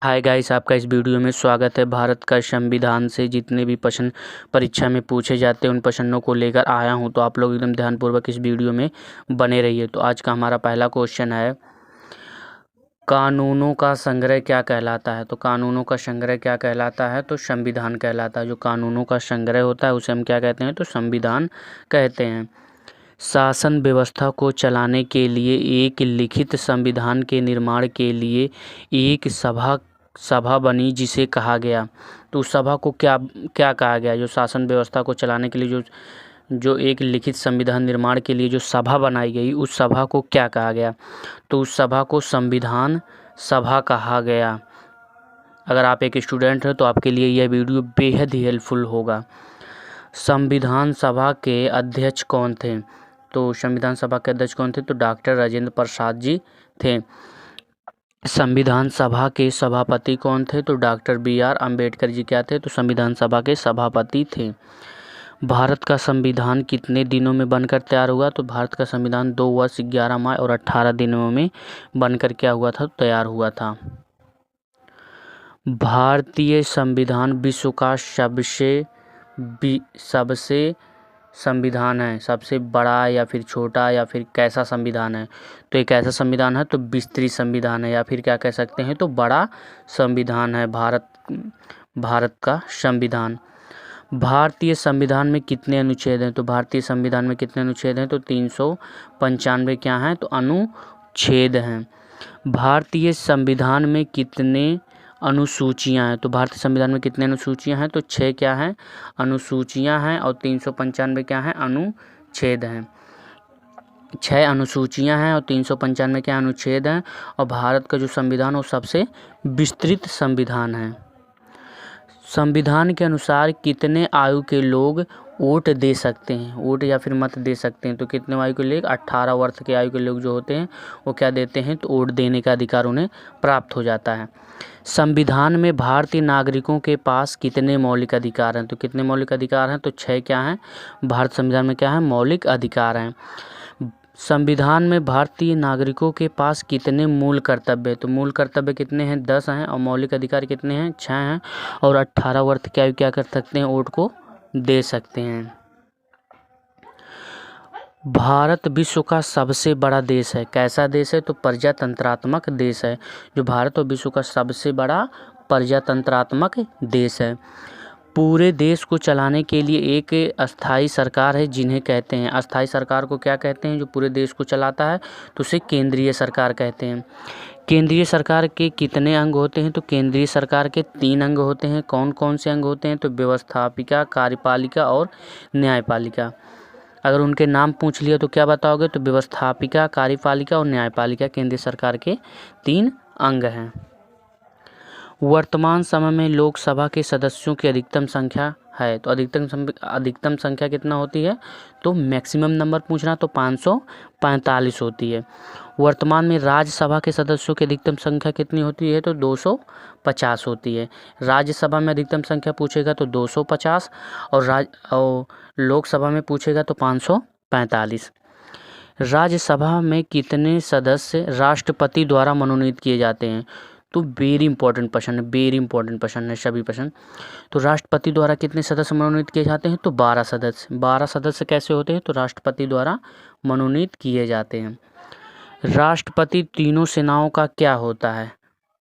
Hi guys, आपका इस video में स्वागत है। भारत का संविधान से जितने भी प्रश्न परीक्षा में पूछे जाते हैं उन प्रश्नों को लेकर आया हूं, तो आप लोग एकदम ध्यानपूर्वक इस वीडियो में बने रहिए। तो आज का हमारा पहला क्वेश्चन है, कानूनों का संग्रह क्या कहलाता है। तो कानूनों का संग्रह क्या कहलाता है, तो संविधान कहलाता है। जो कानूनों का संग्रह होता है उसे हम क्या कहते हैं, तो संविधान कहते हैं। शासन व्यवस्था को चलाने के लिए एक लिखित संविधान के निर्माण के लिए एक सभा बनी जिसे कहा गया। तो उस सभा को क्या क्या कहा गया। जो शासन व्यवस्था को चलाने के लिए जो एक लिखित संविधान निर्माण के लिए जो सभा बनाई गई, उस सभा को क्या कहा गया। तो उस सभा को संविधान सभा कहा गया। अगर आप एक स्टूडेंट हैं तो आपके लिए यह वीडियो बेहद ही हेल्पफुल होगा। संविधान सभा के अध्यक्ष कौन थे। तो संविधान सभा के अध्यक्ष कौन थे, तो डॉक्टर राजेंद्र प्रसाद जी थे। संविधान सभा के सभापति कौन थे, तो डॉक्टर बी.आर. अम्बेडकर जी क्या थे, तो संविधान सभा के सभापति थे। भारत का संविधान कितने दिनों में बनकर तैयार हुआ। तो भारत का संविधान 2 वर्ष 11 माह और 18 दिनों में बनकर क्या हुआ था, तैयार हुआ था। भारतीय संविधान विश्व का सबसे संविधान है, सबसे बड़ा या फिर छोटा या फिर कैसा संविधान है। तो एक ऐसा संविधान है तो विस्तृत संविधान है, या फिर क्या कह सकते हैं, तो बड़ा संविधान है भारत का संविधान। भारतीय संविधान में कितने अनुच्छेद हैं। तो भारतीय संविधान में कितने अनुच्छेद हैं, तो 395 क्या हैं, तो अनुच्छेद हैं। भारतीय संविधान में कितने अनुसूचियां हैं। तो भारतीय संविधान में कितने अनुसूचियां हैं, तो 6 क्या हैं, अनुसूचियां हैं। और 395 क्या हैं, अनुच्छेद हैं। 6 अनुसूचियां हैं और 395 क्या अनुच्छेद हैं। और भारत का जो संविधान वो सबसे विस्तृत संविधान है। संविधान के अनुसार कितने आयु के लोग वोट दे सकते हैं, वोट या फिर मत दे सकते हैं। तो कितने आयु के लोग, 18 वर्ष के आयु के लोग जो होते हैं वो क्या देते हैं, तो वोट देने का अधिकार उन्हें प्राप्त हो जाता है। संविधान में भारतीय नागरिकों के पास कितने मौलिक अधिकार हैं। तो कितने मौलिक अधिकार हैं, तो 6 क्या हैं, भारत संविधान में क्या है, मौलिक अधिकार हैं। संविधान में भारतीय नागरिकों के पास कितने मूल कर्तव्य। तो मूल कर्तव्य कितने हैं, 10 हैं। और मौलिक अधिकार कितने हैं, 6 हैं। और 18 वर्ष की आयु क्या कर सकते हैं, वोट को दे सकते हैं। भारत विश्व का सबसे बड़ा देश है। कैसा देश है, तो प्रजातंत्रात्मक देश है। जो भारत और विश्व का सबसे बड़ा प्रजातंत्रात्मक देश है। पूरे देश को चलाने के लिए एक अस्थाई सरकार है, जिन्हें कहते हैं, अस्थाई सरकार को क्या कहते हैं, जो पूरे देश को चलाता है, तो उसे केंद्रीय सरकार कहते हैं। केंद्रीय सरकार के कितने अंग होते हैं, तो केंद्रीय सरकार के 3 अंग होते हैं। कौन कौन से अंग होते हैं, तो व्यवस्थापिका, कार्यपालिका और न्यायपालिका। अगर उनके नाम पूछ लिया तो क्या बताओगे, तो व्यवस्थापिका, कार्यपालिका और न्यायपालिका केंद्रीय सरकार के 3 अंग हैं। वर्तमान समय में लोकसभा के सदस्यों की अधिकतम संख्या है। तो अधिकतम संख्या कितना होती है, तो मैक्सिमम नंबर पूछना तो 545 होती है। वर्तमान में राज्यसभा के सदस्यों की अधिकतम संख्या कितनी होती है, तो 250 होती है। राज्यसभा में अधिकतम संख्या पूछेगा तो 250 और लोकसभा में पूछेगा तो 545। राज्यसभा में कितने सदस्य राष्ट्रपति द्वारा मनोनीत किए जाते हैं। तो वेरी इंपॉर्टेंट प्रश्न है सभी प्रश्न। तो राष्ट्रपति द्वारा कितने सदस्य मनोनीत किए जाते हैं, तो 12 सदस्य। 12 सदस्य कैसे होते हैं, तो राष्ट्रपति द्वारा मनोनीत किए जाते हैं। राष्ट्रपति तीनों सेनाओं का क्या होता है,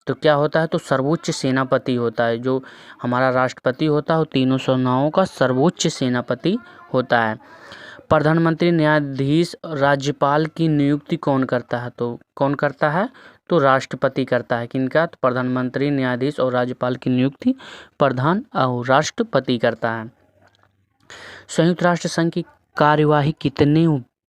तो क्या होता है, तो सर्वोच्च सेनापति होता है। जो हमारा राष्ट्रपति होता है वो तीनों सेनाओं का सर्वोच्च सेनापति होता है। प्रधानमंत्री, न्यायाधीश, राज्यपाल की नियुक्ति कौन करता है, तो कौन करता है, तो राष्ट्रपति करता है। किनका, तो प्रधानमंत्री, न्यायाधीश और राज्यपाल की नियुक्ति प्रधान और राष्ट्रपति करता है। संयुक्त राष्ट्र संघ की कार्यवाही कितने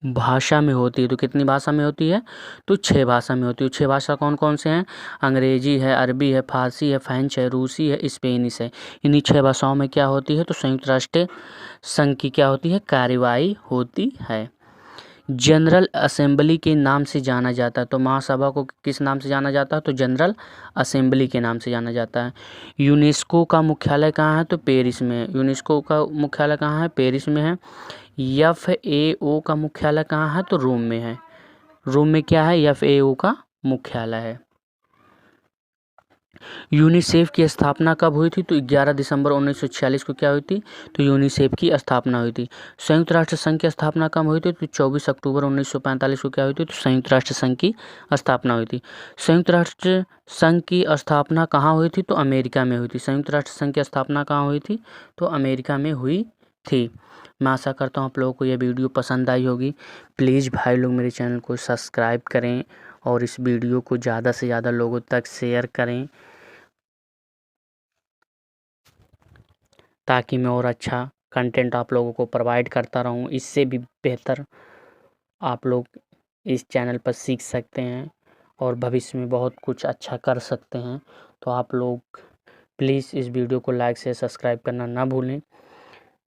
भाषा में होती है, तो कितनी भाषा में होती है, तो 6 भाषा में होती है। 6 भाषा कौन कौन से हैं, अंग्रेजी है, अरबी है, फारसी है, फ्रेंच है, रूसी है, स्पेनिश है। इन्हीं 6 भाषाओं में क्या होती है, तो संयुक्त राष्ट्र संघ की क्या होती है, कार्यवाही होती है। जनरल असेंबली के नाम से जाना जाता है। तो महासभा को किस नाम से जाना जाता है, तो जनरल असेंबली के नाम से जाना जाता है। यूनेस्को का मुख्यालय कहाँ है, तो पेरिस में है। यूनेस्को का मुख्यालय कहाँ है, पेरिस में है। FAO का मुख्यालय कहाँ है, तो रोम में है। रोम में क्या है, FAO का मुख्यालय है। यूनिसेफ की स्थापना कब हुई थी? तो 11 दिसंबर 1946 को क्या हुई थी? तो यूनिसेफ की स्थापना हुई थी। संयुक्त राष्ट्र संघ की स्थापना कब हुई थी? तो 24 अक्टूबर 1945 को क्या हुई थी? तो संयुक्त राष्ट्र संघ की स्थापना हुई थी। संयुक्त राष्ट्र संघ की स्थापना कहाँ हुई थी? तो अमेरिका में हुई थी। संयुक्त राष्ट्र संघ की स्थापना कहाँ हुई थी? तो अमेरिका में हुई थी। मैं आशा करता हूँ आप लोगों को यह वीडियो पसंद आई होगी। प्लीज़ भाई लोग मेरे चैनल को सब्सक्राइब करें और इस वीडियो को ज़्यादा से ज़्यादा लोगों तक शेयर करें, ताकि मैं और अच्छा कंटेंट आप लोगों को प्रोवाइड करता रहूं। इससे भी बेहतर आप लोग इस चैनल पर सीख सकते हैं और भविष्य में बहुत कुछ अच्छा कर सकते हैं। तो आप लोग प्लीज़ इस वीडियो को लाइक से सब्सक्राइब करना ना भूलें।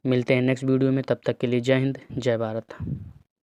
मिलते हैं नेक्स्ट वीडियो में, तब तक के लिए जय हिंद, जय भारत।